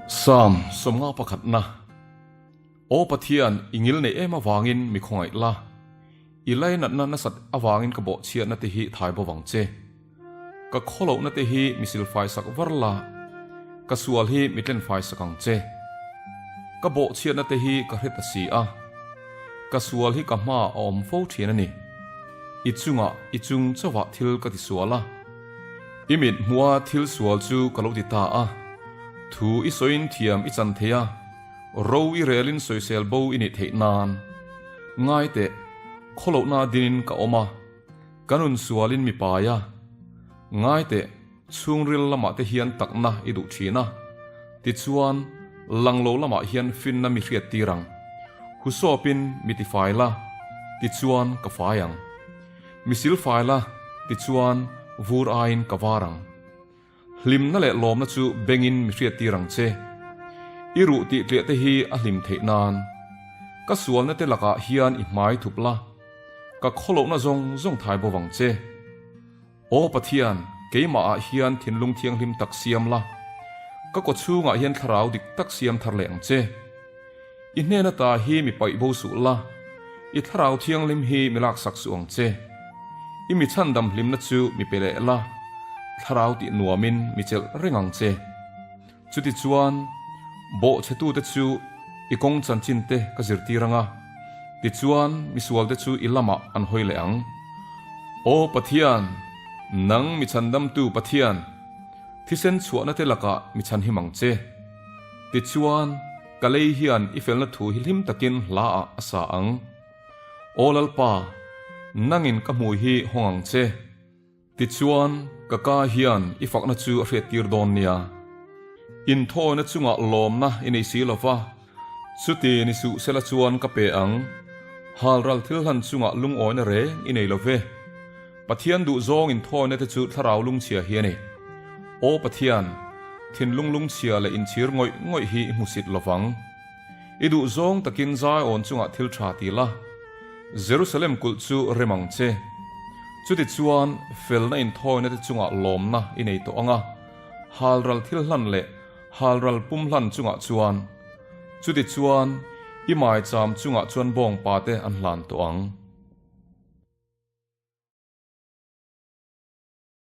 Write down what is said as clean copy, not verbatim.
Sam somnga pakhat na o pathian ingil nei ema wangin mi khongai la ilai na nasat awangin ka bo chia na te hi thai bo wang che ka kholo na te hi misil fai sak warla ka sual hi mitlen fai sakang che ka bo chia na te hi ka hret si a ka sual hi ka ma om fo thina ni ichung chawa thil ka ti suala imit muwa thil sual chu ka lo ti ta a thu isoin thiam I chan thea ro I relin soisel bo ini thei nan ngai te kholo na din ka oma kanun sualin mi pa ya ngai te chungril lama te hian takna idu thina ti chuan langlo lama hian fin na mi hriat tirang husopin miti faila ti chuan ka fayang misil faila ti chuan vur ain ka warang hlim na le lom na chu bengin mi hriat tirang che iru ti tle te hi a hlim thei nan ka sual na te laka hian I hmai thupla ka kholo na zong thai bo wang che o pathian keima a hian thinlung thiang hlim tak siam la ka ko chunga hian tharau dik tak siam thar le ang che I hne na ta hi mi pai bo su la I tharau thiang lim hi milak sak su ang che I mi chandam hlim na chu mi pele la tharau ti nuamin mi chel rengang che chuti chuan bo chetu te chu I kong chan chin te ka zirti ranga ti chuan mi sual te chu ilama an hoi le ang o pathian nang mi chandam tu pathian thisen chuana te laka mi chan himang che ti chuan kalei hian I felna thu hilim takin hla a asa ang olalpa nangin ka mui hi hongang che ti chuan kaka hian I fakna chu a hret tir don nia in tho na chunga lom na inei si lova chuti ni su sela chuan ka pe ang halral thil han chunga lung oi na re inei love pathian du zong in tho na te chu tharau lung chia hiani o pathian thin lung chia le in chir ngoi hi musit lovang idu zong takin zai on chunga thil tha ti la Jerusalem kul chu remang che chuti chuan felna in thoi na te chunga lom na inei to anga halral thil hlan le halral pum hlan chunga chuan chuti chuan I mai cham chunga chuan bong pa te an hlan to ang